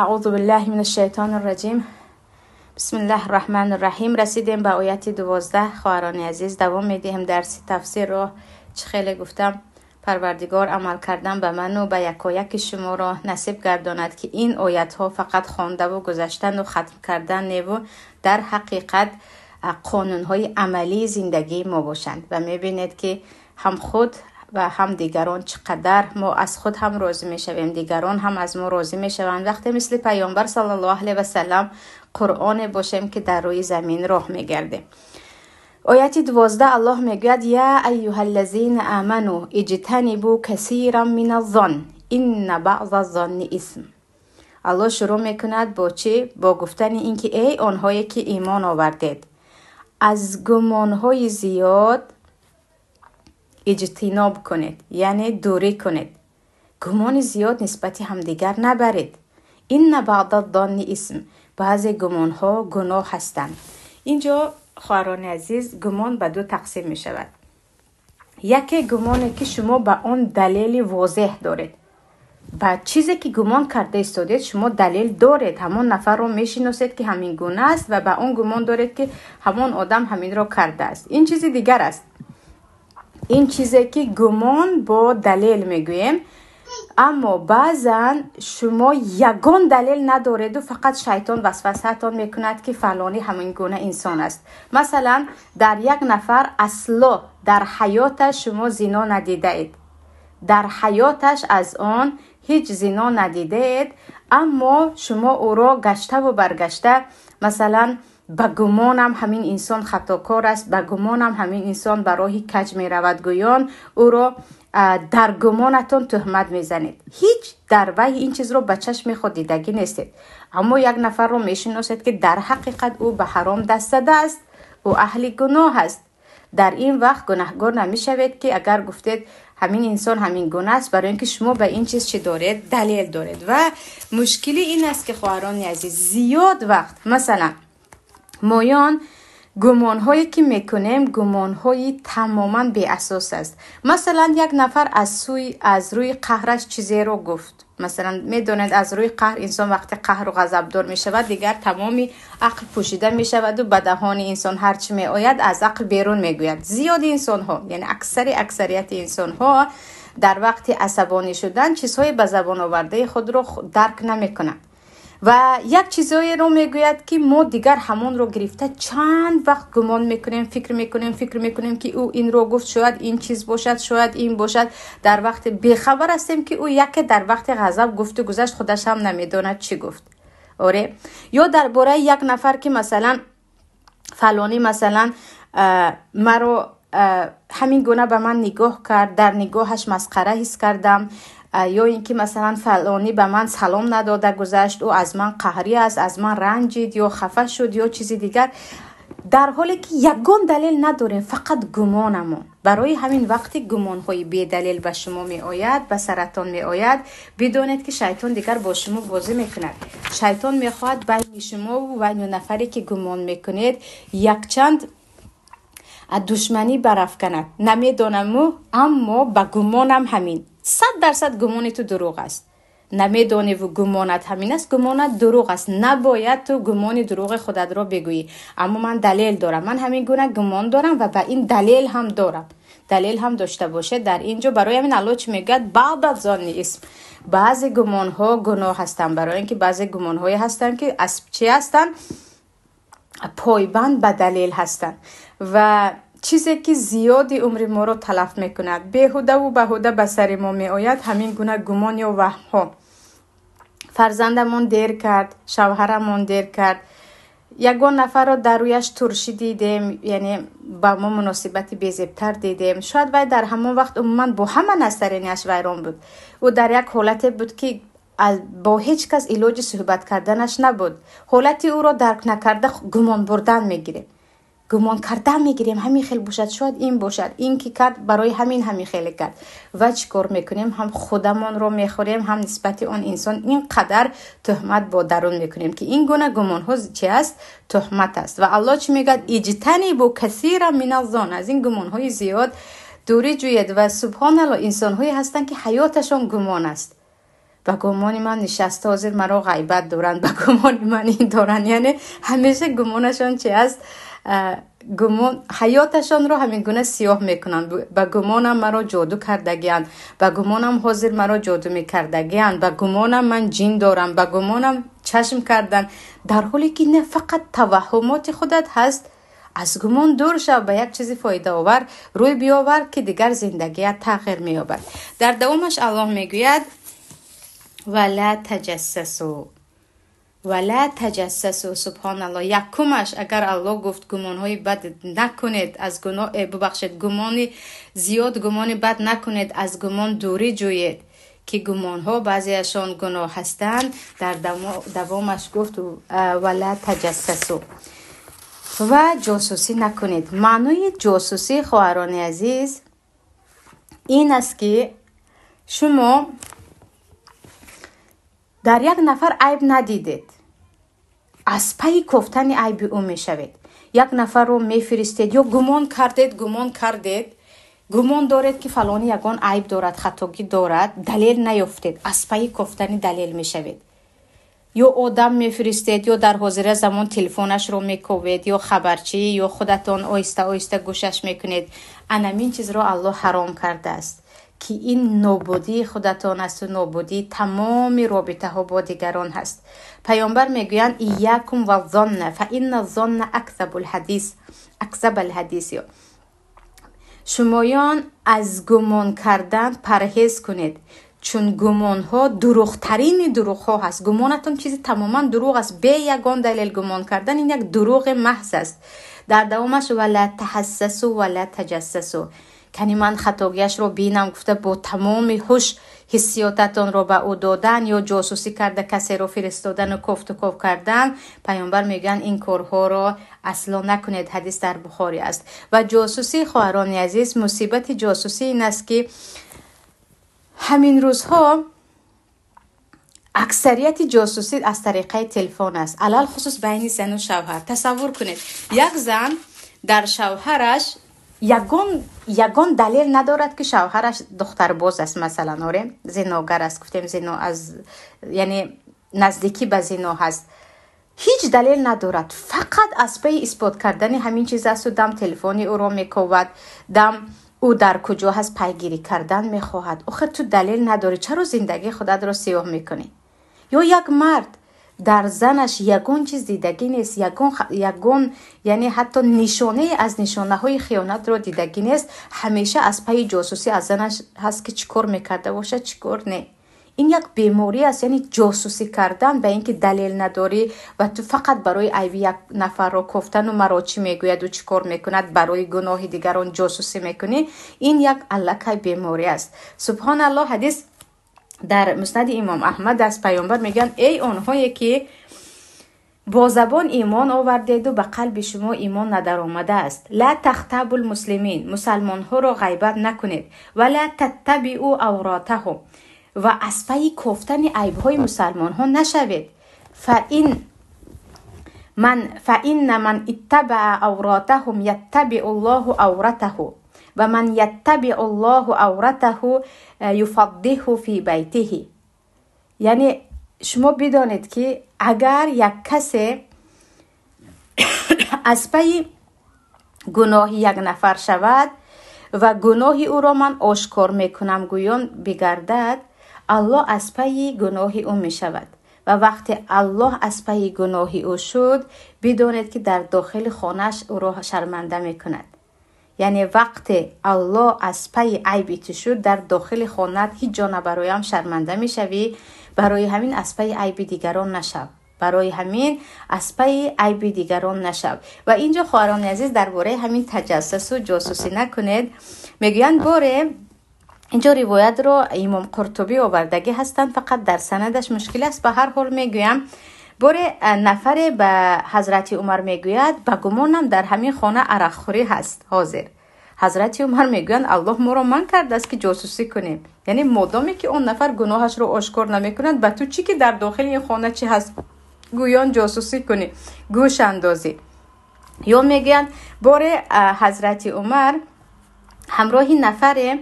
اعوذ بالله من الشیطان الرجیم. بسم الله الرحمن الرحیم. رسیدیم به آیت 12. خواهران عزیز، دوام میدیم درس تفسیر رو. چه خیلی گفتم پروردگار عمل کردن به من و به یکایک شما را نصیب گرداند که این آیت ها فقط خوانده و گذشتن و ختم کردن نیو در حقیقت قانون های عملی زندگی ما باشند و میبینید که هم خود و هم دیگران چقدر ما از خود هم راضی میشویم، دیگران هم از ما راضی میشوند وقتی مثل پیامبر صلی الله علیه و سلم قرآن باشیم که در روی زمین راه میگرده. آیت 12 الله میگوید یا ایها الذین آمنوا اجتنبوا کثیرا من الظن ان بعض الظن اثم. الله شروع میکند با چی؟ با گفتن اینکه ای آنهایی که ایمان آوردید، از گمانهای زیاد اجتناب کنید، یعنی دوری کنید. گمان زیاد نسبت همدیگر نبرید. این بعض الظن اثم، بعضی گمان ها گناه هستند. اینجا خواهران عزیز گمان به دو تقسیم می شود. یکی گمانه که شما به آن دلیل واضح دارید، با چیزی که گمان کرده استودید شما دلیل دارید، همون نفر رو میشناسید که همین گونه است و به اون گمان دارید که همون آدم همین رو کرده است. این چیز دیگر است. این چیزی که گمان با دلیل میگوییم، اما بعضا شما یگان دلیل ندارید و فقط شیطان وسوسه‌تان میکند که فلانی همین گونه انسان است. مثلا در یک نفر اصلا در حیاتش شما زنا ندیده اید، در حیاتش از آن هیچ زنا ندیده اید، اما شما او را گشته و برگشته مثلا به گمانم همین انسان خطاکار است، به گمانم همین انسان برای کج می رود گویان او را در گمانتون تهمت میزنید. هیچ در وی این چیز رو به چشم خود دیدگی نیستید، اما یک نفر رو میشناسید که در حقیقت او به حرام دست زده است، او اهل گناه است. در این وقت گناهگار نمیشوید که اگر گفتید همین انسان همین گناه است، برای اینکه شما به این چیز چی دارید؟ دلیل دارید. و مشکلی این است که خواهران عزیز زیاد وقت مثلا مایان گمانهایی که میکنیم گمانهایی تماما بی اساس است. مثلا یک نفر از روی قهرش چیزی رو گفت، مثلا میدونید از روی قهر انسان وقتی قهر و غضب دار میشود دیگر تمامی عقل پوشیده میشود و به دهان انسان هرچی می آید از عقل بیرون میگوید. زیاد انسان ها، یعنی اکثریت انسان ها در وقت عصبانی شدن چیزهای به زبان آورده خود رو درک نمیکنند و یک چیزایی رو میگوید که ما دیگر همون رو گرفته چند وقت گمان میکنیم، فکر میکنیم که او این رو گفت، شاید این چیز باشد، شاید این باشد، در وقت بیخبر هستیم که او یک در وقت غضب گفت و گذشت خودش هم نمیداند چی گفت. آره، یا درباره یک نفر که مثلا فلانی مثلا مرا همین گونه به من نگاه کرد، در نگاهش مسخره حس کردم، یا اینکه مثلا فلانی به من سلام نداده گذشت، او از من قهری است، از من رنجید یا خفه شد یا چیزی دیگر، در حالی که یگان دلیل نداریم، فقط گمانمون. برای همین وقتی گمانهای بی دلیل به شما می آید، به سرطان می آید، بدونید که شیطان دیگر با شما بازی میکند. شیطان میخواد بین شما و بین نفری که گمان میکنید یک چند دشمنی برافکند. نمیدانم اما با گمانم همین 100% گمان تو دروغ است. نمیدانی و گمانت همین است، گمانت دروغ است. نباید تو گمان دروغ خودت را بگویی، اما من دلیل دارم، من همین گونه گمان دارم و با این دلیل هم دارم. دلیل هم داشته باشه. در اینجا برای همین الله چی میگه؟ بعض الظن اثم. بعضی گمان ها گناه هستند، برای اینکه بعضی گمان های هستند که از چی هستند؟ پایبند به دلیل هستند و چیزی که زیادی عمر ما رو تلف میکند، بیهوده و بهوده به سر ما می آید، همین گونه گمان یا وهم ها. فرزندمون دیر کرد، شوهرمون دیر کرد، یگان نفر رو در رویش ترشی دیدیم، یعنی با ما مناسبت بیزبتر دیدیم، شاید وی در همون وقت عموما با همه نسترینیش ویران بود، او در یک حالت بود که با هیچ کس علاج صحبت کردنش نبود. حالتی او را درک نکرده گمان بردن میگیریم، گمان کردن میگیریم همین خیلی باشد، شاید این باشد، این که کرد برای همین خیلی کرد و چیکار میکنیم؟ هم خودمون رو میخوریم، هم نسبت اون انسان اینقدر تهمت با درون میکنیم که این گونه گمان ها چی است؟ تهمت است. و الله چی میگه؟ اجتنبوا کثیرا من الظن، از این گمان های زیاد دوری جوید. و سبحان الله انسان هایی هستن که حیاتشون گمان است به گمان من نشسته حاضر مرا غیبت دارند، به گمان من این دارند. یعنی همیشه گمانشان چی است؟ گمان حیاتشان رو همین گونه سیاه میکنند. به گمانم مرا جادو کردگیند، به گمانم حاضر مرا جادو میکردگیند، به گمانم من جین دارم، به گمانم چشم کردن، در حالی که نه فقط توهمات خودت هست. از گمان دور شو، به یک چیزی فایده آور روی بیاور که دیگر زندگیت تغییر می‌یابد. در دومش الله میگوید ولا تجسسوا، ولا تجسسوا. سبحان الله. یکمش اگر الله گفت گمانهای بد نکنید، از گناه ببخشید گمانی زیاد گمانی بد نکنید، از گمان دوری جویید که گمانها بعضیشان گناه هستند. در دومش گفت ولا تجسسوا و جاسوسی نکنید. معنای جاسوسی خواهران عزیز این است که شما در یک نفر عیب ندیدید، از پی گفتن عیب او میشوید. یک نفر رو میفرستید یا گمان کردید گمان دارید که فلانی یگان عیب دارد، خطاگی دارد، دلیل نیافتید، از پی گفتن دلیل میشوید. یا آدم میفرستید یا در حاضر زمان تلفنش رو میکوبید یا خبرچی یا خودتان آیسته آیسته گوشش میکنید. این چیز رو الله حرام کرده است که این نابودی خودتان است و نابودی تمام رابطه ها با دیگران هست. پیامبر میگویند ایاکم و الظن فان الظن اکذب الحدیث. شمایان از گمان کردن پرهیز کنید، چون گمان ها دروغترین دروغ ها هست. گمانتون چیزی تماما دروغ است، به یگان دلیل گمان کردن این یک دروغ محض است. در دومش ولا تحسسوا ولا تجسسوا، کنی من خطاگیش رو بینم گفته با تمام هوش حسیاتتون رو به او دادن یا جاسوسی کرده کسی رو فرستادن و کفت و کف کردن. پیامبر میگن این کارها رو اصلا نکنید. حدیث در بخاری است. و جاسوسی خواهران عزیز، مصیبت جاسوسی این است که همین روزها اکثریت جاسوسی از طریق تلفن است، علل خصوص بین زن و شوهر. تصور کنید یک زن در شوهرش یگان دلیل ندارد که شوهرش دختر باز است، مثلا آره زناگر است، گفتیم زنا از یعنی نزدیکی به زنا هست، هیچ دلیل ندارد، فقط از پی اثبات کردن همین چیز است و دم تلفنی او را میکوبد، دم او در کجا هست پیگیری کردن میخواهد. آخر تو دلیل نداری، چرا زندگی خودت را سیاه میکنی؟ یا یک مرد در زنش یگان چیز دیدگی نیست، یگان یعنی حتی نشانه از نشانه های خیانت رو دیدگی نیست، همیشه از پی جاسوسی از زنش هست که چیکار میکرده باشه چیکار نه. این یک بیماری است، یعنی جاسوسی کردن به اینکه دلیل نداری و تو فقط برای عیب یک نفر رو گفتن و مرا چی میگوید و چی کار میکند برای گناه دیگران جاسوسی میکنی. این یک علکه بیماری است. سبحان الله. حدیث در مسند امام احمد از پیامبر میگن ای آنهایی که با زبان ایمان آوردید و به قلب شما ایمان ندر آمده است، لا تغتابوا المسلمین، مسلمان ها را غیبت نکنید، ولا تتبعوا عوراتهم، و از پی گفتن عیب های مسلمان ها نشوید. فإن من اتبع عوراتهم یتبع الله عورته و من یتبع الله عورته یفضحه فی بیته. یعنی شما بدانید که اگر یک کسی از پی گناهی یک نفر شود و گناهی او را من آشکار میکنم گویان بگردد، الله از پی گناهی او می شود. و وقتی الله از پی گناهی او شد، بدانید که در داخل خانهش او را شرمنده می کند. یعنی وقتی الله از پی عیبی شد، در داخل خانهت هیچ جا برایم شرمنده می شوی. برای همین از پی عیب دیگران نشو، برای همین از پی عیب دیگران نشو. و اینجا خواهران عزیز درباره همین تجسس و جاسوسی نکنید میگویند. باره اینجا روایت رو امام قرطبی آوردگی هستند، فقط در سندش مشکل است. به هر حال میگویم باره نفر به حضرت عمر میگوید به گمانم در همین خانه عرق خوری هست حاضر. حضرت عمر میگویند الله ما را من کرده است که جاسوسی کنیم. یعنی مادامی که اون نفر گناهش رو آشکار نمیکنند، به تو چی که در داخل این خانه چی هست گویان جاسوسی کنی، گوش اندازی. یا میگویند باره حضرت عمر همراه نفر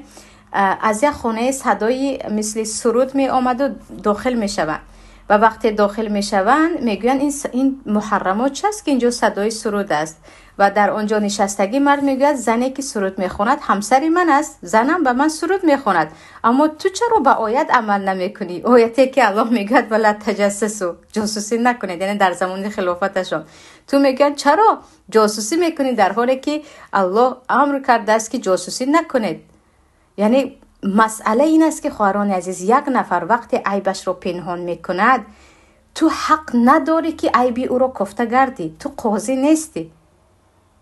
از یک خانه صدای مثل سرود می آمد و داخل می شوند و وقتی داخل می شوند میگویند این محرمات چیست که اینجا صدای سرود است و در آنجا نشستگی مرد میگوید زنی که سرود میخواند همسر من است، زنم به من سرود میخواند، اما تو چرا به آیت عمل نمیکنی؟ آیتی که الله میگوید ولا تجسسوا، جاسوسی نکنید، یعنی در زمان خلافتشون تو میگن چرا جاسوسی میکنید در حالی که الله امر کرده است که جاسوسی نکنید. یعنی مسئله این است که خواهران عزیز، یک نفر وقتی عیبش رو پنهان میکند تو حق نداری که عیبی او رو کفته گردی. تو قاضی نیستی،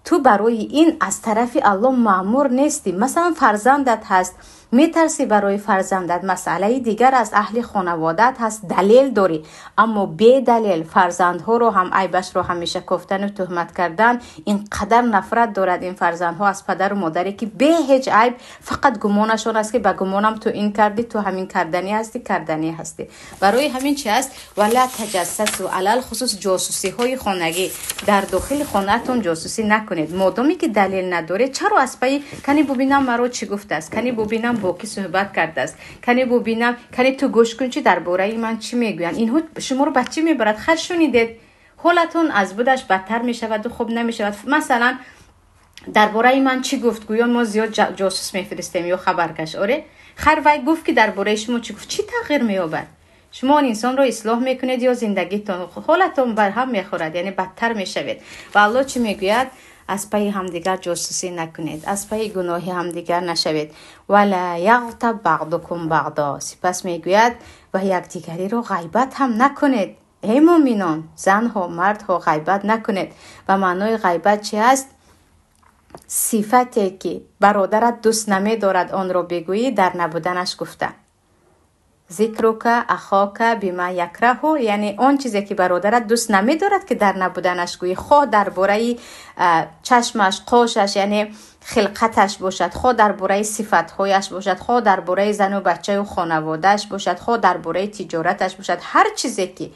تو برای این از طرف الله مأمور نیستی. مثلا فرزندت هست، میترسی برای فرزندت، مسئله دیگر از اهل خانوادت هست، دلیل داری، اما بی دلیل فرزندها رو هم عیبش رو همیشه گفتن و تهمت کردن. اینقدر نفرت دارد این فرزندها از پدر و مادری که به هیچ عیب، فقط گمانشون است که به گمانم تو این کردی، تو همین کردنی هستی. برای همین چی است؟ ولا تجسسوا، علل خصوص جاسوسی های خانگی در داخل خانه‌تون جاسوسی نکنید. مادامی که دلیل نداره، چرا از پای کنی ببینم مرا چی گفته است، کنی ببینم با کی صحبت کرده است، کنی ببینم، کنی تو گوش کن چی درباره من چی میگوین. اینها شما رو بچه میبرد. خیر شنیدید، حالتون از بودش بدتر میشود و خوب نمیشود. مثلا درباره من چی گفت؟ گویا ما زیاد جاسوس میفرستیم یا خبرکش. آره خیر وای گفت که درباره شما چی گفت، چی تغییر مییابد؟ شما انسان رو اصلاح میکنید یا زندگیتون حالتون بر هم میخورد، یعنی بدتر میشوید. و الله چی میگوید؟ از پای همدیگر جاسوسی نکنید، از پای گناه همدیگر نشوید. ولا یغتب بعضکم بعضا، سپس میگوید و یکدیگری رو غیبت هم نکنید. ای مؤمنان، زنها مردها غیبت نکنید. و معنای غیبت چی است؟ صفتی که برادرت دوست نمی‌دارد آن را بگویی، در نبودنش گفته. ذکرک اخاک بما یکره، یعنی آن چیزی که برادرت دوست نمی‌دارد که در نبودنش گویی، خواه درباره چشمش، قاشش یعنی خلقتش باشد، خواه درباره صفت‌هایش باشد، خواه درباره زن و بچه و خانواده‌اش باشد، خواه درباره تجارتش باشد، هر چیزی که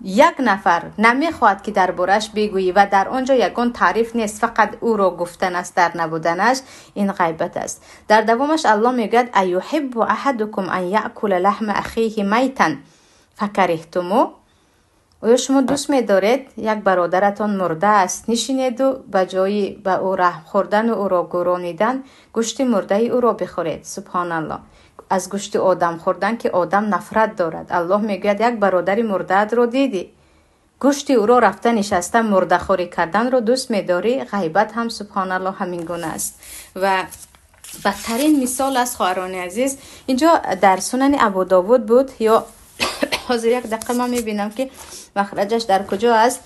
یک نفر نمیخواد که دربارش بگویی و در آنجا یگان تعریف نیست، فقط او را گفتن است در نبودنش، این غیبت است. در دوامش الله میگوید ایحب احدکم ان یاکل لحم اخیه میتا فکرهتموه، آیا شما دوست می‌دارید یک برادرتان مرده است نشینید و به جای به او رحم خوردن و او را گرانیدن گوشت مرده او را بخورید؟ سبحان الله. از گوشت آدم خوردن که آدم نفرت دارد. الله میگوید یک برادر مرده رو دیدی، گوشت او را رفته نشسته مرده خوری کردن رو دوست می‌داری؟ غیبت هم سبحان الله همین گونه است. و بدترین مثال از خواهران عزیز اینجا در سنن ابو داود بود، یا حاضر یک دقیقه من میبینم که مخرجش در کجا است.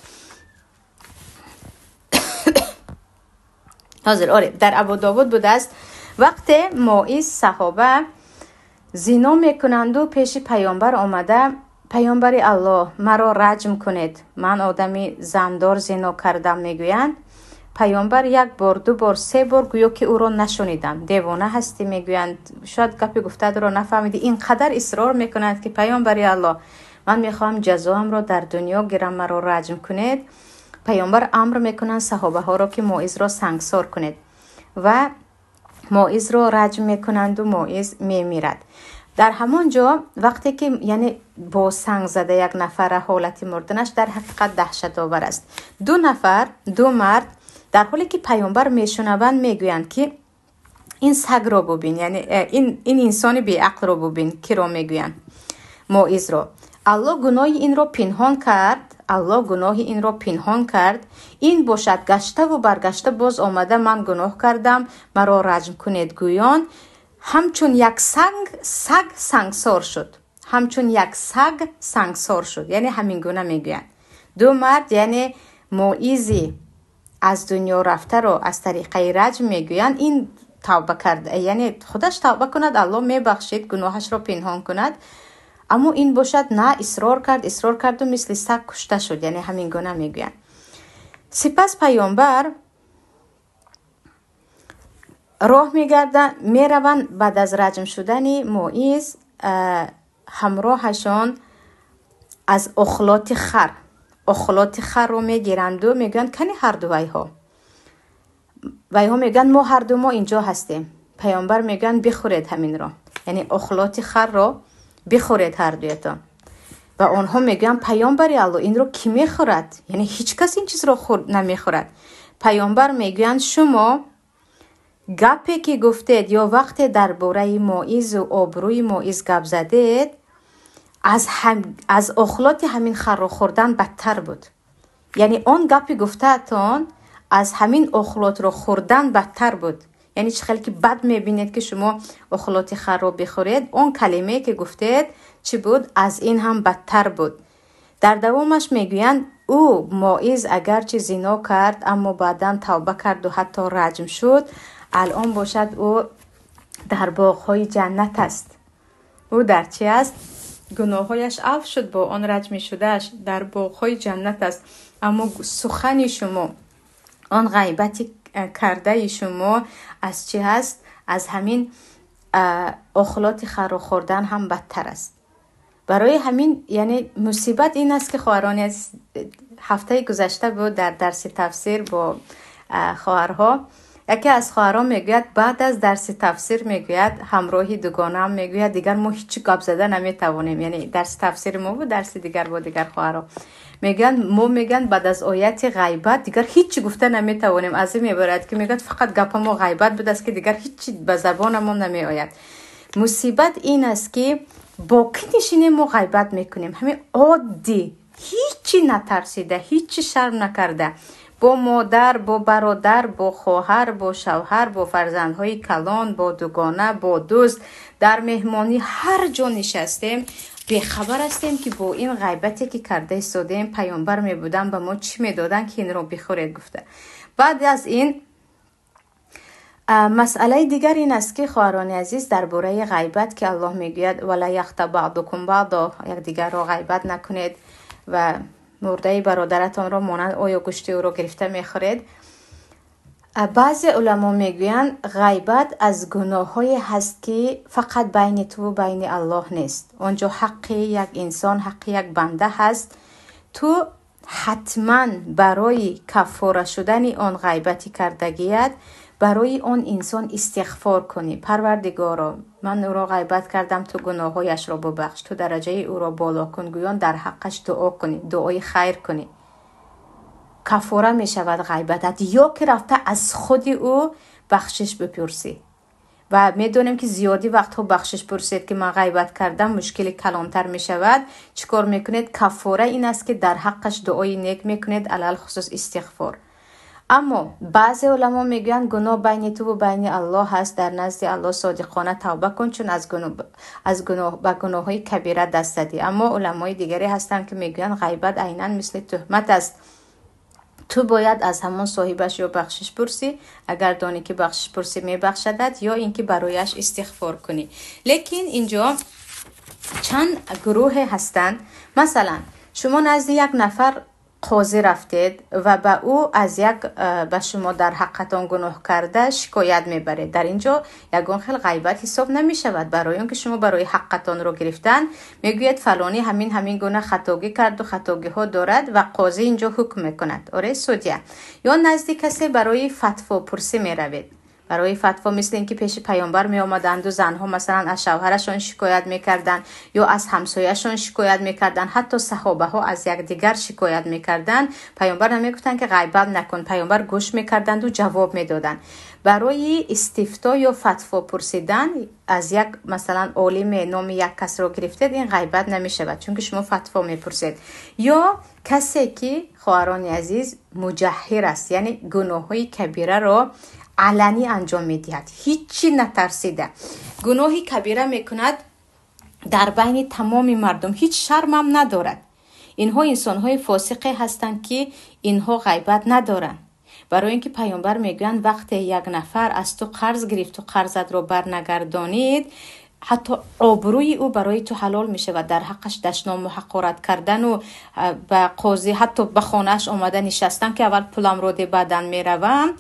حاضر آره در ابو داود بود است. وقتی موعظ صحابه زنا میکنند و پیش پیامبر آمده، پیامبر الله مرا رجم کنید، من آدمی زندار زنا کردم میگویند. پیامبر یک بار، دو بار، سه بار گویا که او را نشنیدم، دیوانه هستی میگویند، شاید گپی گفته رو نفهمیدی. اینقدر اصرار میکنند که پیامبر الله من میخوام جزاام را در دنیا گیرم، مرا رجم کنید. پیامبر امر میکنند صحابه ها را که موعظ را سنگسار کنید و موعظ را رجم میکنند و موعظ میمیرد. در همان جا وقتی که یعنی با سنگ زده یک نفر حالت مردنش در حقیقت دهشت آور است. دو مرد در حالی که پیامبر میشنوند میگویند که این سگ را ببین، یعنی این انسان بی عقل را ببین که را میگویند موعظ را. الله گناه این را پنهان کرد. این باشد گشته و برگشته باز آمده من گناه کردم مرا رجم کنید گویان، همچون یک سگ سنگسار شد. یعنی همین گونه میگویند. دو مرد یعنی موعظی از دنیا رفته رو از طریق رجم میگویند. این توبه کرد، یعنی خودش توبه کند الله میبخشید، گناهش رو پنهان کند. اما این باشد نه، اصرار کرد و مثل سگ کشته شد، یعنی همین گونه میگویند. سپس پیامبر راه میروند بعد از رجم شدن موعظ، همراهشان از اخلاط خر رو میگیرند و میگویند کنی هر دو ویها میگویند ما هر دو ما اینجا هستیم. پیامبر میگن بخورید همین رو، یعنی اخلاط خر رو بخورید هر دویتان. و آنها میگن پیامبر الله این رو کی میخورد؟ یعنی هیچ کس این چیز رو نمیخورد. پیامبر میگن شما گپی که گفتید یا وقت درباره ماعز و آبروی ماعز گپ زدید از اخلاط همین خر رو خوردن بدتر بود. یعنی اون گپی گفتهتان از همین اخلاط رو خوردن بدتر بود. یعنی چه خیلی که بد میبینید که شما اخلاط خر رو بخورید، اون کلمه که گفتید چی بود؟ از این هم بدتر بود. در دوامش میگویند او ماعز اگرچه زنا کرد اما بعداً توبه کرد و حتی رجم شد، الان باشد او در باغ‌های جنت است. او در چی است؟ گناهایش عفو شد، با آن رجم شدهش در باغ‌های جنت است. اما سخن شما، آن غیبتی کرده شما از چی هست؟ از همین اخلاط خر خوردن هم بدتر است. برای همین یعنی مصیبت این است که خواهران از هفته گذشته بود در درس تفسیر با خواهرها، یکی از خواهرها میگوید بعد از درس تفسیر میگوید همراهی دوگانه هم میگوید دیگر ما هیچ گپ زده نمیتوانیم. یعنی درس تفسیر ما بود، درس دیگر با دیگر خواهرها میگن بعد از آیت غیبت دیگر هیچ گفته نمیتوانیم. از این میبرد که میگه فقط گپ ما غیبت بود است که دیگر هیچ به زبان ما نمیآید. مصیبت این است که با کی نشینیم ما غیبت میکنیم؟ همین عادی، هیچی نترسیده، هیچی شرم نکرده، با مادر، با برادر، با خواهر، با شوهر، با فرزندهای کلان، با دوگانه، با دوست، در مهمانی هر جا نشستیم بیخبر هستیم که با این غیبتی که کرده ایستادیم پیامبر میبودن به ما چی میدادن که این رو بخورید گفته. بعد از این مسئله دیگر این است که خواهران عزیز درباره غیبت که الله میگوید ولا یغتب بعضکم بعضا، یک دیگر را غیبت نکنید و مرده برادرتان را مانند آیا گوشت او را گرفته میخورید. بعضی علما میگویند غیبت از گناهایی هست که فقط بین تو و بین الله نیست. اونجا حق یک انسان، حق یک بنده هست. تو حتما برای کفاره شدن آن غیبتی کردگیت برای آن انسان استغفار کنی. پروردگارا من او را غیبت کردم، تو گناهایش را ببخش، تو درجه او را بالا کن. گویان در حقش دعا کنی، دعای خیر کنی، کفاره می شود غیبتت. یا که رفته از خود او بخشش بپرسی و میدونیم که زیادی وقتها بخشش پرسید که من غیبت کردم مشکل کلانتر می شود. چیکار میکنید؟ کفاره این است که در حقش دعای نیک میکنید، علل خصوص استغفار. اما بعضی علما میگن گناه بین تو و بین الله هست، در نزد الله صادقانه توبه کن چون از گناههای کبیره دست دادی. اما علمای دیگری هستن که میگن غیبت عیناً مثل تهمت است، تو باید از همون صاحبش یا بخشش پرسی، اگر دانی که بخشش پرسی میبخشدت، یا اینکه برایش استغفار کنی. لیکن اینجا چند گروه هستند. مثلا شما نزد یک نفر قاضی رفتید و به او از به شما در حقتان گناه کرده شکایت میبرید. در اینجا یگان خیلی غیبت حساب نمی شود، برای اون که شما برای حقتان رو گرفتن میگوید فلانی همین گناه خطاگی کرد و خطاگی ها دارد و قاضی اینجا حکم میکند. آره سودیه. یا نزد کسی برای فتوا پرسی میروید. برای فتوا مثل اینکه پیش پیامبر می آمدند و زنها مثلا از شوهرشان شکایت میکردند یا از همسایه‌شان شکایت میکردند، حتی صحابه ها از یکدیگر شکایت میکردند. پیامبر نمیگفتند که غیبت نکن، پیامبر گوش میکردند و جواب میدادند. برای استفتا یا فتوا پرسیدن از یک مثلا عالم نام یک کس رو گرفتید، این غیبت نمیشود چون که شما فتوا میپرسید. یا کسی که خواهران عزیز مجهر است، یعنی گناههای کبیره رو علنی انجام میدهد، هیچی نترسیده، گناهی کبیره میکند در بین تمام مردم، هیچ شرم هم ندارد. اینها انسانهای فاسقه هستند که اینها غیبت ندارند. برای اینکه پیامبر میگن وقتی یک نفر از تو قرض گرفت و قرضت رو برنگردانید، حتی آبروی او برای تو حلال میشه و در حقش دشنام و حقارت کردن و به قاضی حتی به خانهش آمده نشستن که اول پولم رو ده بعدن میروم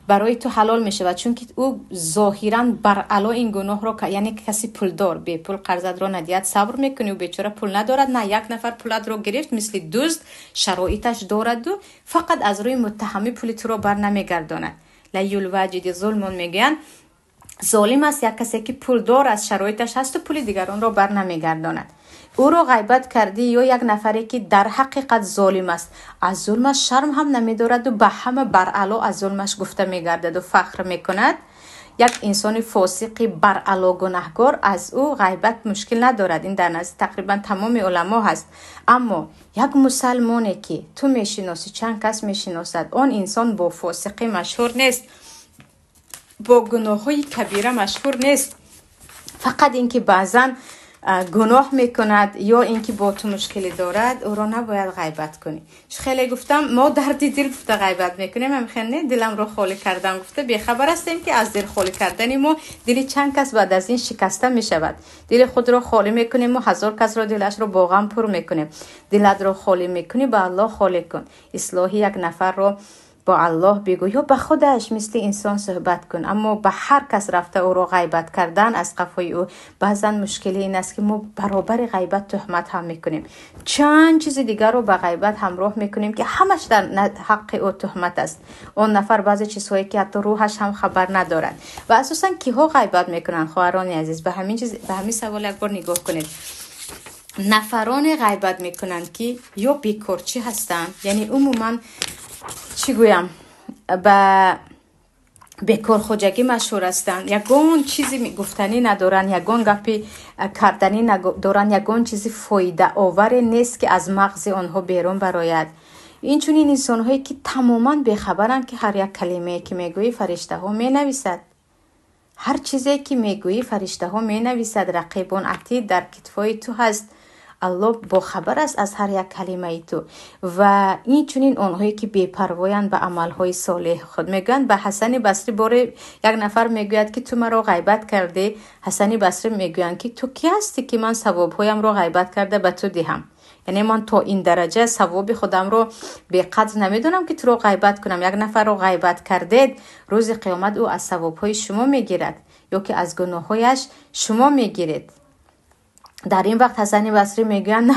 برای تو حلال میشه و چون که او ظاهرا بر علا این گناه رو یعنی کسی پولدار به پول قرضت رو ندید صبر میکنی و بیچاره پول ندارد، نه یک نفر پولت رو گرفت مثل دزد شرایطش دارد و فقط از روی متهمی پول تو رو بر نمیگرداند. لیل واجد ظلمون میگن ظالم است یک کسی که پولدار از شرایطش هست و پول دیگران را بر نمیگرداند. او را غیبت کردی یا یک نفری که در حقیقت ظالم است، از ظلمش شرم هم نمیدارد و به همه برعلا از ظلمش گفته میگردد و فخر میکند. یک انسان فاسقی برعلا گناهکار، از او غیبت مشکل ندارد، این در نزد تقریبا تمام علما هست. اما یک مسلمانی که تو میشناسی، چند کس میشناسد، آن انسان با فاسقی مشهور نیست، با گناه‌های کبیره مشهور نیست، فقط اینکه بعضا گناه میکند یا اینکه با تو مشکلی دارد، او را نباید غیبت کنی. خیلی گفتم ما دردی دل گفته غیبت میکنیم، من خیلی دلم رو خالی کردم گفته بیخبر هستیم که از دل خالی کردن ما دل چند کس بعد از این شکسته میشود. دل خود رو خالی میکنیم و هزار کس را دلش رو با غم پر میکنیم. دلت رو خالی میکنی با الله خالی کن. اصلاح یک نفر رو با الله بگو یا به خودش مثل انسان صحبت کن. اما به هر کس رفته او را غیبت کردن از قفای او، بعضا مشکلی این است که ما برابر غیبت تهمت هم میکنیم، چند چیز دیگر رو به غیبت همراه میکنیم که همش در حق او تهمت است. اون نفر بعضی چیزهایی که حتی روحش هم خبر ندارد. و اساسا کیها غیبت میکنن؟ خواهران عزیز، به همین سوال یک بار نگاه کنید. نفران غیبت میکنن که یا بیکارچی هستن، یعنی عموما چی گویم، به بیکار خوجگی مشهور هستند، یگان چیزی گفتنی ندارن، یگان گپی کردنی ندارن، یگان چیزی فایده آور نیست که از مغز آنها بیرون براید. این چنین انسان هایی که تماما بیخبرن که هر یک کلمه که میگویی فرشته ها می نویسد، هر چیزی که میگویی فرشته ها می نویسد. رقیبون عتید در کتفای تو هست، الله با خبر است از هر یک کلمه تو. و این چنین آنهایی که بی‌پروایند به عملهای صالح خود. میگن به حسن بصری بار یک نفر میگوید که تو مرا غیبت کرده، حسن بصری میگویند که تو کی هستی که من ثوابهایم رو غیبت کرده به تو دهم؟ یعنی من تا این درجه ثواب خودم رو به قدر نمیدونم که تو رو غیبت کنم. یک نفر رو غیبت کردید، روز قیامت او از ثوابهای شما میگیرد یا که از گناههایش شما میگیرید. در این وقت حسن بصری میگن نه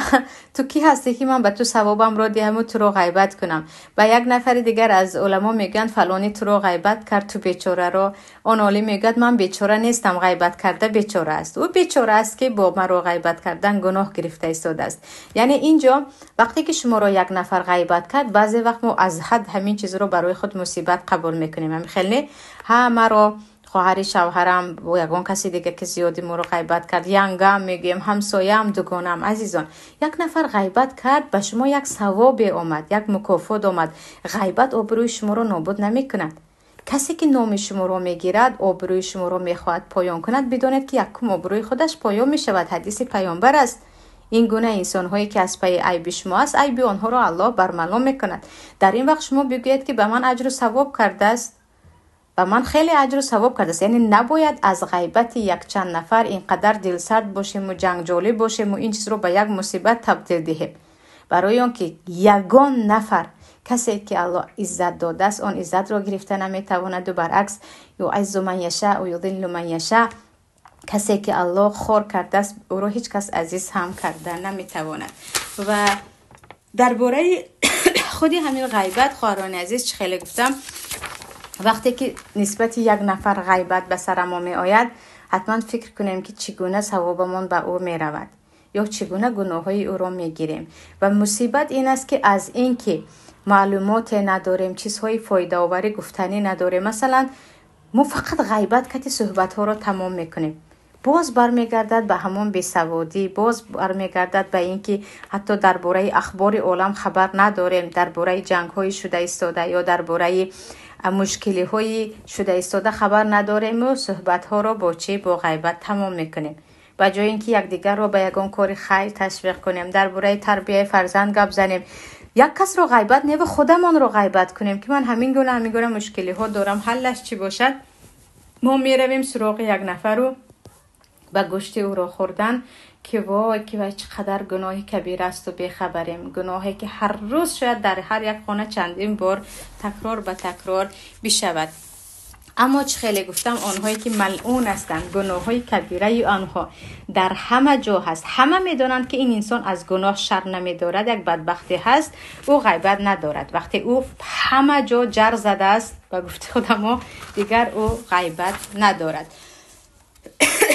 تو کی هستی که من به تو ثوابم رو دهم و تو رو غیبت کنم؟ و یک نفر دیگر از علما میگن فلانی تو رو غیبت کرد، تو بیچاره رو. اون عالم میگه من بیچاره نیستم، غیبت کرده بیچاره است. او بیچاره است که با من رو غیبت کردن گناه گرفته ایستاده است. یعنی اینجا وقتی که شما رو یک نفر غیبت کرد، بعضی وقت ما از حد همین چیز رو برای خود مصیبت قبول میکنیم. همین خیلی همه رو خواهر شوهرم و یگان کسی دیگه که زیادی ما رو غیبت کرد، ینگم میگیم، همسایم، دوگانم. عزیزان، یک نفر غیبت کرد، به شما یک ثواب آمد، یک مکافات آمد. غیبت آبروی شما رو نابود نمی کند. کسی که نام شما رو میگیرد، آبروی شما رو میخواهد پایان کند، بدانید که یکم آبروی خودش پایان میشود. حدیث پیامبر است این گونه انسان هایی که از پی عیب شما است، عیب آنها را الله برملا میکند. در این وقت شما بگویید که به من اجر و ثواب کرده است و من خیلی اجر و ثواب کرده است. یعنی نباید از غیبت یک چند نفر اینقدر دلسرد باشیم و جنگجولی باشیم و این چیز رو به یک مصیبت تبدیل دهیم. برای آنکه یگان نفر، کسی که الله عزت داده است، آن عزت را گرفته نمیتواند و برعکس یعز من یشاء و یذل من یشاء، کسی که الله خور کرده است او را هیچ کس عزیز هم کرده نمیتواند. و درباره خودی همین غیبت خواهران عزیز چه خیلی گفتم، وقتی که نسبت یک نفر غیبت به سر ما می آید، حتما فکر کنیم که چگونه ثوابمون به او می رود یا چگونه گناههای او را می گیریم. و مصیبت این است که از این که معلومات نداریم، چیزهای فایده آوری گفتنی نداریم، مثلا ما فقط غیبت کردی صحبت ها را تمام میکنیم، باز برمیگردد به همون بیسوادی، باز برمیگردد به اینکه حتی درباره اخبار عالم خبر نداریم، درباره جنگ های شده ایستاده یا درباره مشکلی های شده ایستاده خبر نداریم و صحبت ها را با غیبت تمام میکنیم. به جای اینکه یکدیگر را به یگان کار خیر تشویق کنیم، درباره تربیت فرزند گپ زنیم، یک کس رو غیبت نه و خودمون رو غیبت کنیم که من همین گونه مشکلی ها دارم، حلش چی باشد؟ ما میرویم سراغ یک نفر رو به گوشت او را خوردن که وای که چقدر گناهی کبیر است و بیخبریم، گناهی که هر روز شاید در هر یک خانه چندین بار تکرار به تکرار بشود. اما چه خیلی گفتم، آنهایی که ملعون هستند، گناههای کبیره آنها در همه جا هست. همه میدونند که این انسان از گناه شر نمیدارد، یک بدبختی هست، او غیبت ندارد. وقتی او همه جا جر زده است، به گفته خودم دیگر او غیبت ندارد.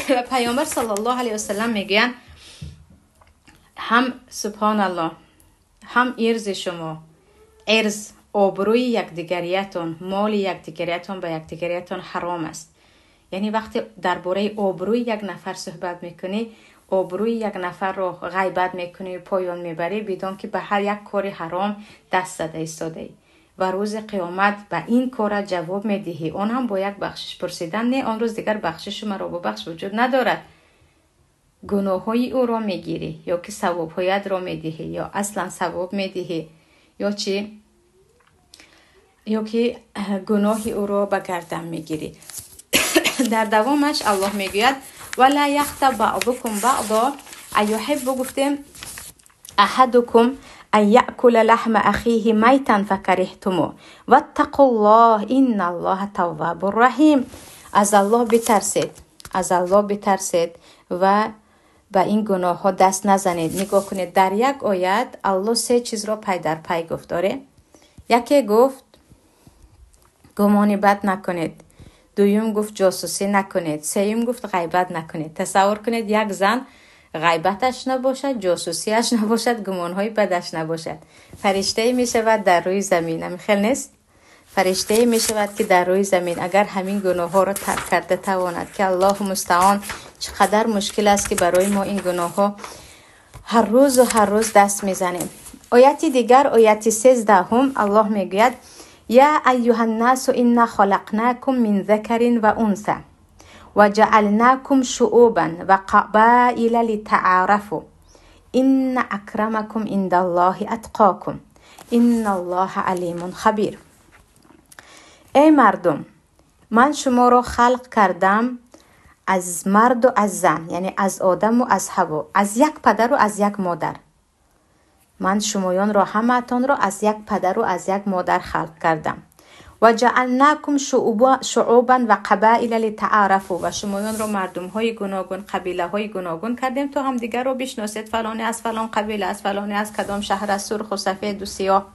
و پیامبر صلی الله علیه و سلم میگن هم سبحان الله، هم ارز شما، ارز آبروی یکدیگریتون، مال یکدیگریتون به یکدیگریتون حرام است. یعنی وقتی درباره آبروی یک نفر صحبت میکنی، آبروی یک نفر رو غیبت میکنی، پایان میبری بدون که به هر یک کاری حرام دست زده ایستاده، و روز قیامت به این کار جواب میدهی. اون هم با یک بخشش پرسیدن، نه آن روز دیگر بخشش مرا با بخش وجود ندارد. گناه های او را میگیری، یا که ثواب هایت را میدهی، یا اصلا ثواب میدهی، یا چی، یا که گناه او را به گردن میگیری. در دوامش الله میگوید ولا یغتب بعضکم بعضا، ایحب گفتیم احدکم ان یأکل لحم اخیه میتا فکرهتموه واتقوا الله ان الله تواب رحیم. از الله بترسید، از الله بترسید و به این گناه ها دست نزنید. نگاه کنید در یک آیت الله 3 چیز را پی در پی گفت داره. یکی گفت گمان بد نکنید، دویم گفت جاسوسی نکنید، سوم گفت غیبت نکنید. تصور کنید یک زن غیبتش نباشد، جاسوسیش نباشد، گمانهای بدش نباشد، فرشته می شود در روی زمین. هم خیلی نیست؟ فرشته می شود که در روی زمین اگر همین گناه ها را ترک کرده تواند، که الله مستعان چقدر مشکل است که برای ما این گناه ها هر روز دست می زنیم. آیت دیگر، آیت 13 الله می گوید یا ایها الناس انا خلقناکم من ذکر و انثى و جعلناکم شعوبا و قبائل لتعارفوا ان اکرمکم عند الله اتقاکم ان الله علیم خبیر. ای مردم، من شما را خلق کردم از مرد و از زن، یعنی از آدم و از حوا، از یک پدر و از یک مادر. من شمایان را، همتان را از یک پدر و از یک مادر خلق کردم. و جعلناکم شعوبا و قبائل لتعارفوا، و شمایان را مردم های گوناگون، قبیله های گوناگون کردیم تا هم دیگر را بشناسید. فلانی از فلان قبیله است، فلانی از کدام شهر است، سرخ و سفید و سیاه.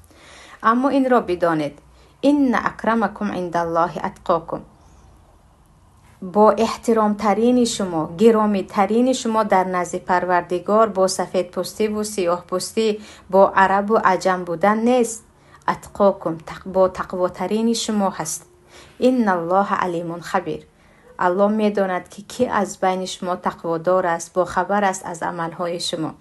اما این را بدانید ان اکرمکم عند الله اتقاکم، با احترام ترین شما، گرامی ترین شما در نزد پروردگار با سفید پوستی و سیاه پوستی، با عرب و عجم بودن نیست. اتقاکم، با تقوا ترین شما هست. ان الله علیم خبیر، الله میداند که کی از بین شما تقوادار است، با خبر است از عملهای شما.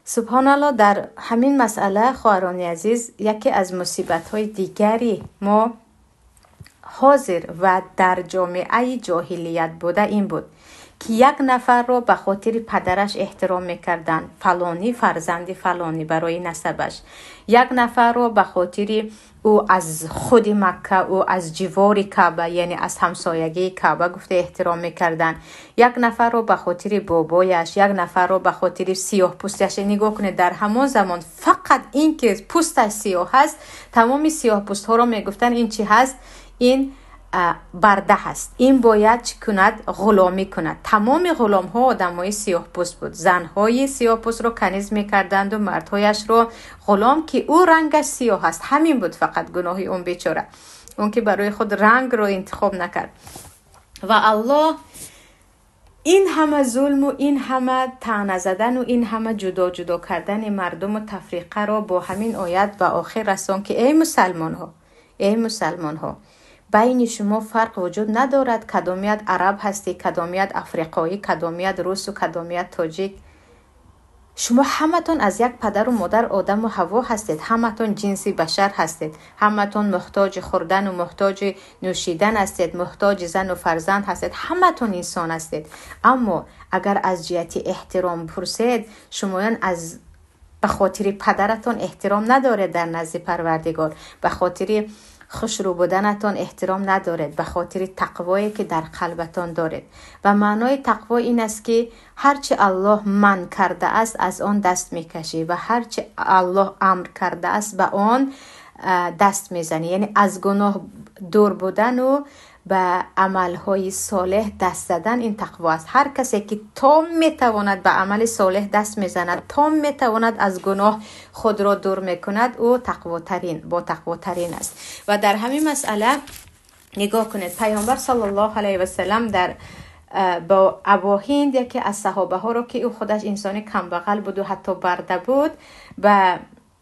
سبحان الله. در همین مسئله خواهران عزیز، یکی از مصیبت‌های دیگری ما حاضر و در جامعه جاهلیت بوده این بود که یک نفر را به خاطر پدرش احترام میکردن، فلانی فرزند فلانی برای نسبش. یک نفر را به خاطر او از خود مکه، او از جوار کعبه، یعنی از همسایگی کعبه گفته احترام میکردن. یک نفر را به خاطر بابایش، یک نفر را به خاطر سیاه پوستش. نگاه کنید در همان زمان فقط این که پوستش سیاه هست، تمام سیاه پوست ها را میگفتن این چی هست؟ این برده هست، این باید چی کند؟ غلامی کند. تمام غلام ها آدم های سیاه پوست بود. زن های سیاه پوست رو کنیز میکردند و مردهایش رو غلام، که او رنگش سیاه هست. همین بود فقط گناهی اون بیچاره، اون که برای خود رنگ رو انتخاب نکرد. و الله این همه ظلم و این همه طعنه زدن و این همه جدا جدا کردن مردم و تفریقه را با همین آیت و آخر رسان که ای مسلمان ها، بین شما فرق وجود ندارد کدامیت عرب هستی، کدامیت افریقایی، کدامیت روس و کدامیت تاجیک. شما همتون از یک پدر و مادر آدم و حوا هستید، همتون جنسی بشر هستید، همتون محتاج خوردن و محتاج نوشیدن هستید، محتاج زن و فرزند هستید، همتون انسان هستید. اما اگر از جهت احترام پرسید، شمایان از به خاطر پدرتون احترام ندارید در نزد پروردگار، به خاطر خوشرو بودنتان احترام ندارید، به خاطر تقوایی که در قلبتان دارید. و معنای تقوا این است که هرچی الله من کرده است از آن دست میکشی و هرچی الله امر کرده است به آن دست میزنی. یعنی از گناه دور بودن و به عملهای صالح دست زدن، این تقوا است. هر کسی که تام میتواند به عمل صالح دست میزند، تام میتواند از گناه خود را دور میکند، او با تقوا ترین است. و در همین مسئله نگاه کنید پیامبر صلی الله علیه و سلم در با ابا هند یکی از صحابه ها رو که او خودش انسان کم بغل بود و حتی برده بود و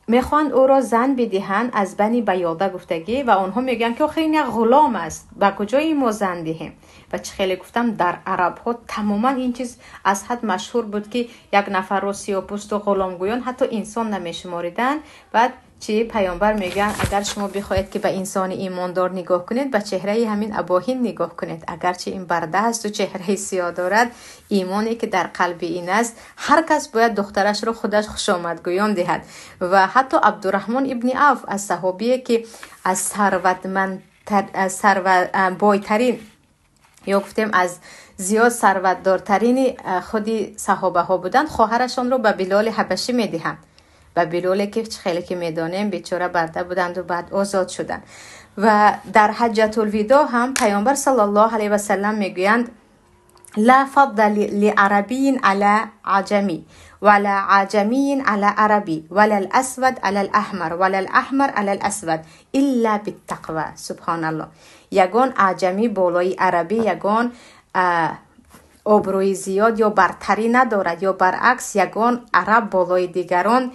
میخوان او را زن بدهن از بنی بیاضه گفتگی و آنها میگن که آخه این یک غلام است با کجای ما زن دهیم و چه خیلی گفتم در عرب ها تماما این چیز از حد مشهور بود که یک نفر رو سیاه‌پوست و غلامگویان حتی انسان نمیشماریدن. بعد چی پیامبر میگن اگر شما بخواید که به انسان ایماندار نگاه کنید به چهره همین ابا هند نگاه کنید، اگرچه این برده است و چهره سیاه دارد، ایمانی که در قلب این است هر کس باید دخترش رو خودش خوشامدگویان دهد. و حتی عبدالرحمن ابن عوف از صحابیه که از بایترین یا گفتیم از زیاد ثروتدارترین خودی صحابه ها بودند، خواهرشان رو به بلال حبشی میدهند. و بلالی که خیلی که میدانیم بیچاره برده بودند و بعد آزاد شدند. و در حجة الوداع هم پیامبر صلی الله علیه و سلم میگویند لا فضل لعربی علی عجمی ولا عجمی علی عربی ولا الاسود علی الاحمر ولا الاحمر علی الاسود الا بالتقوى. سبحان الله. یگان عجمی بالای عربی یگان آبروی زیاد یا برتری ندارد، یا برعکس یگان عرب بالای دیگران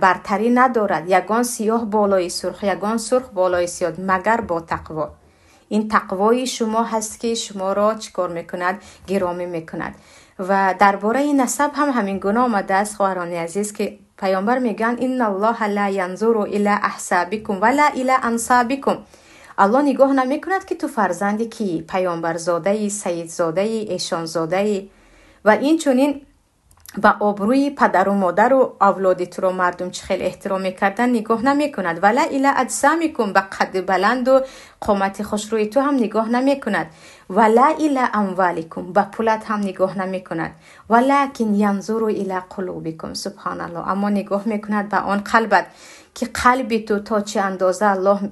برتری ندارد، یگان سیاه بالای سرخ، یگان سرخ بالای سیاه، مگر با تقوا. این تقوای شما هست که شما را چیکار میکند؟ گرامی میکند. و درباره نسب هم همین گونه آمده است خواهران عزیز که پیامبر میگن ان الله لا ينظر الى احسابكم ولا الى انسابكم. الله نگاه نمی کند که تو فرزندی کی، پیامبر زاده، سید زاده، ایشان زاده و این چونین با آبروی پدر و مادر و اولاد تو رو مردم چه خیلی احترام میکردن نگاه نمی کند. ولا الی اجسامکم، با قد بلند و قامت خوشروی تو هم نگاه نمی کند. ولا الی اموالکم، با پولت هم نگاه نمی کند. ولکن ینظر الی قلوبکم. سبحان الله. اما نگاه میکند به آن قلبت که قلبی تو تا چه اندازه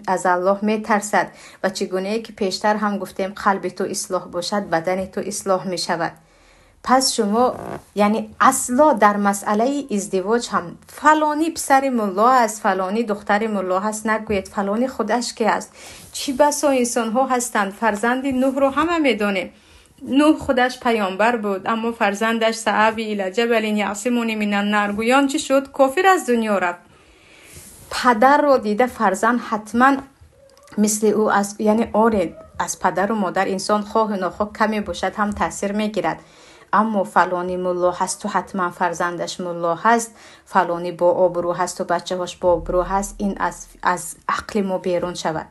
از الله میترسد و چگونه که پیشتر هم گفتیم قلب تو اصلاح باشد بدن تو اصلاح میشود. پس شما یعنی اصلا در مسئله ازدواج هم فلانی پسر ملا است، فلانی دختر ملا هست نگوید، فلانی خودش که است. چی بسا انسان ها هستند. فرزند نوح رو همه میدونه. نوح خودش پیامبر بود اما فرزندش سعوی الی جبل یعصمونی من النار گویان چی شد؟ کافر از دنیا رفت. پدر رو دیده فرزند حتما مثل او از یعنی آره از پدر و مادر انسان خواه و ناخواه کمی باشد هم تاثیر میگیرد. اما فلانی ملا هست و حتما فرزندش ملا هست، فلانی با آبرو هست و بچه هاش با آبرو هست، این از عقل ما بیرون شود.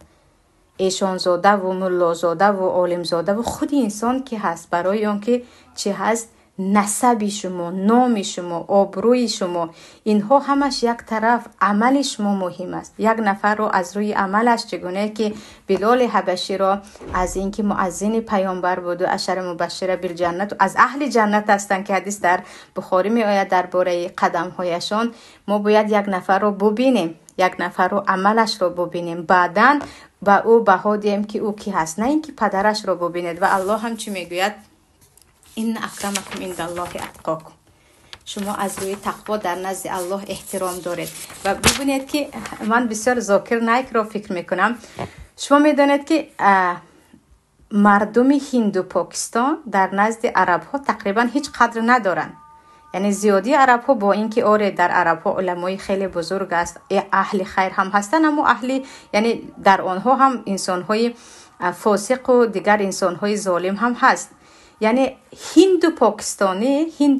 ایشان زاده و ملا زاده و عالم زاده و خود انسان که هست برای آن که چه هست نسب شما، نام شما، آبروی شما، اینها همش یک طرف، عمل شما مهم است. یک نفر رو از روی عملش چگونه که بلال حبشی را از اینکه مؤذن پیامبر بود و عشر مبشره بالجنت از اهل جنت هستند که حدیث در بخاری می آید درباره قدم هایشان، ما باید یک نفر رو ببینیم، یک نفر رو عملش رو ببینیم، بعداً با او بها دهیم که او کی هست، نه اینکه پدرش رو ببینید. و الله هم چی میگوید؟ این اکرمکم عند الله اتقاکم. شما از روی تقوا در نزد الله احترام دارید. و ببینید که من بسیار ذاکر نایک رو فکر میکنم. شما میدونید که مردم هند و پاکستان در نزد عرب ها تقریبا هیچ قدر ندارن. یعنی زیادی عرب ها با اینکه آره در عرب ها علمای خیلی بزرگ است، اهل خیر هم هستن، اما اهل یعنی در آنها هم انسان های فاسق و دیگر انسان های ظالم هم هست. یعنی هند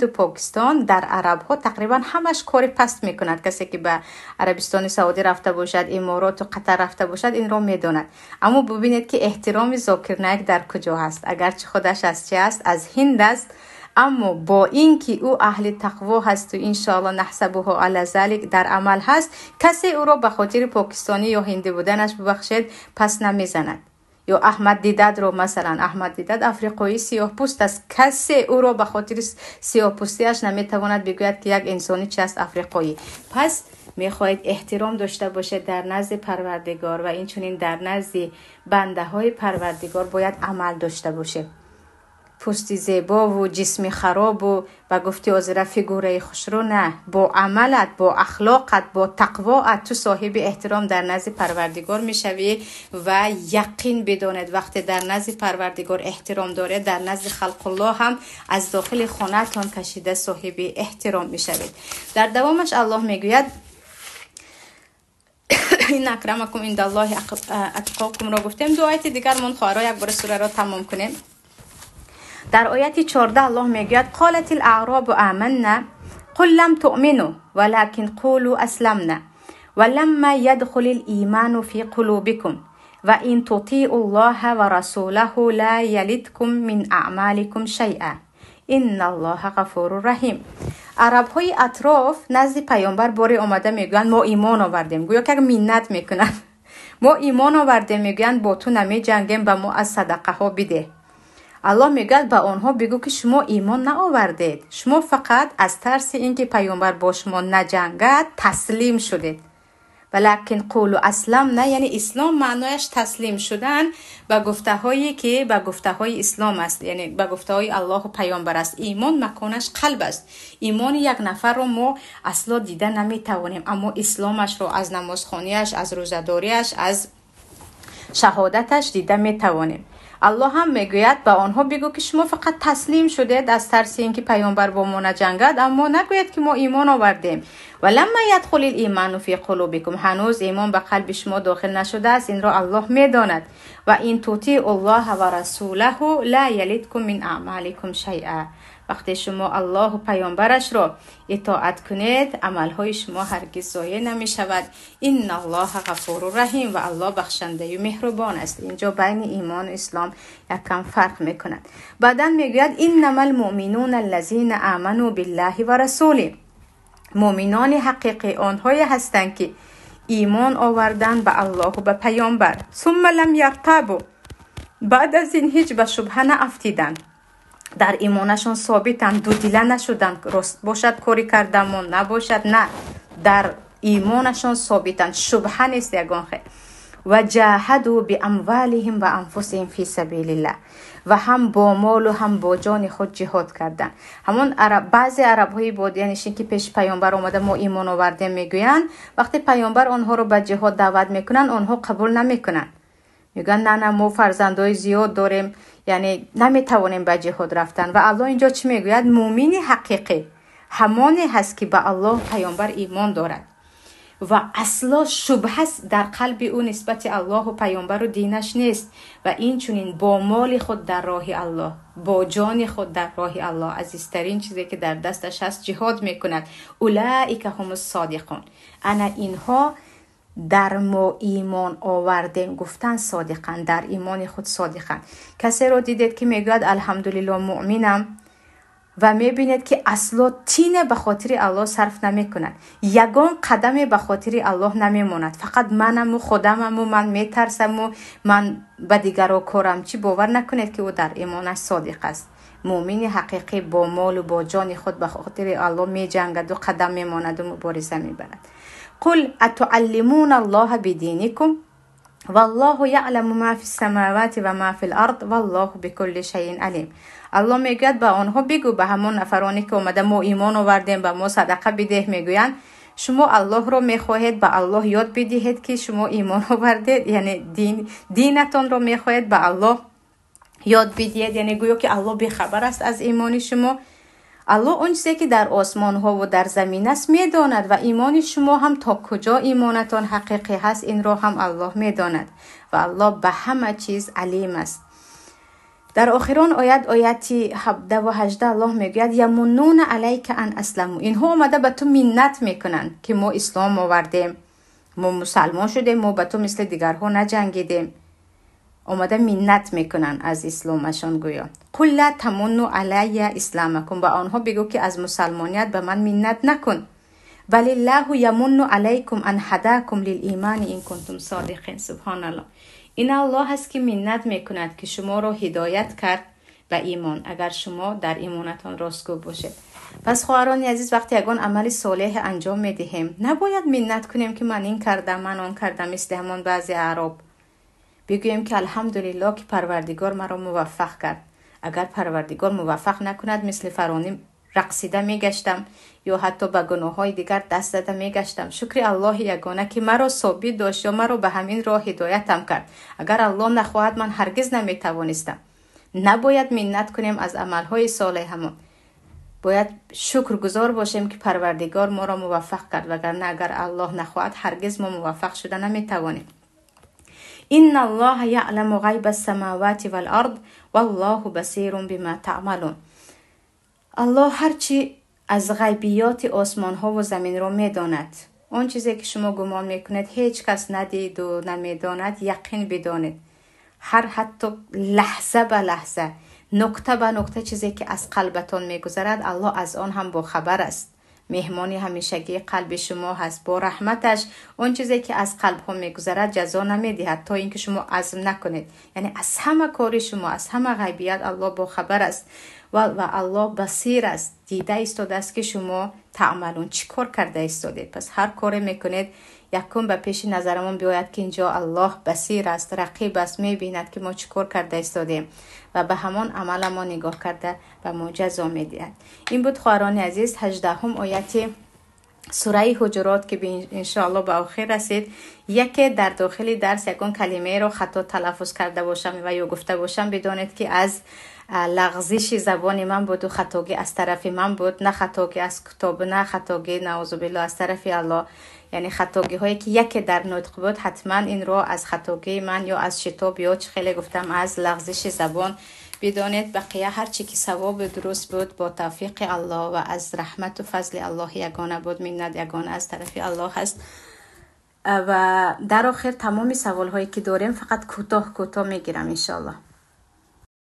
و پاکستان در عرب ها تقریبا همش کار پست میکند. کسی که به عربستان سعودی رفته باشد، امارات و قطر رفته باشد این را میداند. اما ببینید که احترام ذاکر نایک در کجا هست. اگرچه خودش از چه است؟ از هند است، اما با اینکه او اهل تقوا هست و انشاءالله نحسبه علی ذلک در عمل هست، کسی او را به خاطر پاکستانی یا هندی بودنش ببخشید پس نمیزند. یا احمد دیداد رو مثلا، احمد دیداد افریقایی سیاه پوست است، کسی او را به خاطر سیاه پوستیش نمیتواند بگوید که یک انسانی چه است افریقایی. پس میخواهید احترام داشته باشه در نزد پروردگار و این چنین در نزد بنده های پروردگار باید عمل داشته باشه. پوستی زیبا و جسمی خراب و گفتی عذرا فیگوره خوشرو، نه، با عملت، با اخلاقت، با تقوات تو صاحب احترام در نزد پروردگار میشوی. و یقین بدانید وقتی در نزد پروردگار احترام داره، در نزد خلق الله هم از داخل خانه‌تان کشیده صاحب احترام میشوید. در دوامش الله میگوید این اکرمکم عند الله اتقاکم را گفتیم. دو آیت دیگر من خواهرای یک بار سوره را تمام کنیم. در آیت 14 الله میگوید قالت الاعراب آمنا قل لم تؤمنوا ولكن قولوا اسلمنا ولما يدخل الايمان في قلوبكم وان تطيعوا الله ورسوله لا يلدكم من اعمالكم شيئا ان الله غفور رحیم. عرب های اطراف نزد پیامبر باری اومده میگن ما ایمان آوردیم، گویا که منت میکنن ما ایمان آوردیم، میگن با تو نمی جنگیم، به ما از صدقه ها بده. الله میگه به آنها بگو که شما ایمان نآوردید، شما فقط از ترس اینکه پیامبر با شما نجنگد تسلیم شدید. ولکن قولوا اسلمنا، یعنی اسلام معنایش تسلیم شدن به گفته هایی که به گفته های اسلام است، یعنی به گفته های الله و پیامبر است. ایمان مکانش قلب است. ایمان یک نفر رو ما اصلا دیده نمیتوانیم، اما اسلامش رو از نمازخوانیش، از روزه‌داریش، از شهادتش دیده میتوانیم. الله هم میگوید به آنها بگو که شما فقط تسلیم شدید از ترس اینکه پیامبر با ما نجنگد، اما نگوید که ما ایمان آوردیم. ولما يدخل الايمان في قلوبكم، هنوز ایمان به قلب شما داخل نشده است، این را الله میداند. و این تطیعوا الله و رسوله لا یلدکم من اعمالکم شیئا، وقتی شما الله و پیامبرش را اطاعت کنید عملهای شما هرگز ضایع نمی شود. این الله غفور رحیم، و الله بخشنده و مهربان است. اینجا بین ایمان و اسلام یک کم فرق میکند. بعدا میگوید انما المؤمنون الذين آمنوا بالله و رسوله، مؤمنان حقیقی آنهایی هستند که ایمان آوردن به الله و به پیامبر، ثم لم یرتابوا، بعد از این هیچ به شبهه نافتیدند، در ایمانشون ثابتن، دو دله نشدن، راست باشد کاری کردم نباشد، نه، در ایمانشون ثابتن، شبهه نیست یگان خیر. و جاهدوا باموالهم و انفسهم فی سبیل الله، و هم با مال و هم با جان خود جهاد کردن. همون بعضی عرب های بادیانشین که پیش پیامبر اومده ما ایمان آوردیم میگوین، وقتی پیامبر آنها رو به جهاد دعوت میکنن آنها قبول نمیکنن، میگن نه ما فرزندای زیاد داریم، یعنی نمیتوانیم به جهاد رفتن. و الله اینجا چی میگوید؟ مومن حقیقی همانی هست که به الله پیامبر ایمان دارد و اصلا شبهه در قلب او نسبت الله و پیامبر و دینش نیست، و این چونین با مال خود در راه الله، با جان خود در راه الله، عزیزترین چیزی که در دستش هست جهاد میکند. اولئک هم الصادقون، انا اینها در ما ایمان آوردن گفتن صادقن، در ایمان خود صادقن. کسی رو دیدید که میگوید الحمدلله مؤمنم و میبینید که اصلا تینه به خاطر الله صرف نمی کند، یگان قدم به خاطر الله نمیماند، فقط منم و خودمم و من میترسم و من به دیگران کارم چی، باور نکنید که او در ایمانش صادق است. مؤمن حقیقی با مال و با جان خود به خاطر الله می جنگد و قدم میماند و مبارزه میبرد. قل اتعلمون الله بدینکم والله یعلم ما فی السماوات و ما فی الارض والله بكل شیء علیم. الله میگوید به آنها بگو، به همون نفرانی که اومده ما ایمان آوردیم به ما صدقه بده، میگویند شما الله رو میخواهید به الله یاد بدهید که شما ایمان آوردید، یعنی دینتون رو میخواهید به الله یاد بدهید، یعنی گویا که الله بیخبر است از ایمان شما. الله اون چیزی که در آسمان ها و در زمین است میداند و ایمان شما هم تا کجا ایمانتان حقیقی هست این را هم الله میداند و الله به همه چیز علیم است. در آخران آیت 17 و 18 الله میگوید یمنون علیک ان اسلموا، اینها اومده به تو منت میکنن که ما اسلام آوردیم، ما مسلمان شدیم، ما به تو مثل دیگرها نجنگیدیم، اومده منت میکنن از اسلامشان. گویا قل لا تمنوا علی اسلامکم، به آنها بگو که از مسلمانیت به من منت نکن، بل الله یمن علیکم ان هداکم للایمان ان کنتم صادقین. سبحان الله، این الله هست که منت میکند که شما را هدایت کرد به ایمان اگر شما در ایمانتان راستگو باشید. پس خواهران عزیز، وقتی یگان عمل صالح انجام میدهیم نباید منت کنیم که من این کردم من آن کردم، مثل همون بعضی اعراب بگوییم که الحمدلله که پروردگار مرا موفق کرد. اگر پروردگار موفق نکند مثل فرعون رقصیده میگشتم یا حتی به گناه های دیگر دست داده میگشتم. شکر الله یگانه که مرا ثابت داشت یا مرا به همین راه هدایتم کرد. اگر الله نخواهد من هرگز نمیتوانستم. نباید منت کنیم از عملهای صالحمون، باید شکرگزار باشیم که پروردگار ما را موفق کرد، وگرنه اگر الله نخواهد هرگز ما موفق شده نمیتوانیم. ان الله یعلم غیب السماوات والارض والله بصیر بما تعملون. الله هرچی از غیبیات آسمان ها و زمین را میداند. اون چیزی که شما گمان میکنید هیچ کس ندید و نمیداند، یقین بدانید هر حتی لحظه به لحظه، نکته به نکته چیزی که از قلبتان میگذرد الله از آن هم با خبر است. مهمانی همیشگی قلب شما هست. با رحمتش اون چیزی که از قلب ها میگذرد جزا نمیدهد تا اینکه شما عزم نکنید. یعنی از همه کار شما، از همه غیبیت الله با خبر است و الله بصیر است، دیده ایستاده است که شما تعملون چی کار کرده ایستادید. پس هر کاری میکنید یکم به پیش نظرمون بیاید که اینجا الله بصیر است، رقیب است، میبیند که ما چی کار کرده ایستادیم و به همان عمل ما نگاه کرده و ما جزا میدهد. این بود خواهران عزیز 18 آیت سوره حجرات که انشاءالله به آخر رسید. یکی در داخل درس یکون کلمه رو خطا تلفظ کرده باشم و یا گفته باشم بدانید که از لغزش زبان من بود و خطاگی از طرف من بود، نه خطاگی از کتاب، نه خطاگی نعوذ بالله از طرف الله. یعنی خطاگی هایی که یکی در نطق بود حتما این رو از خطاگی من یا از شتاب یا چه خیلی گفتم از لغزش زبان بدانید. بقیه هر چی که ثواب درست بود با توفیق الله و از رحمت و فضل الله یگانه بود، منت یگانه از طرف الله هست. و در آخر تمام سوال هایی که داریم فقط کوتاه میگیرم انشالله.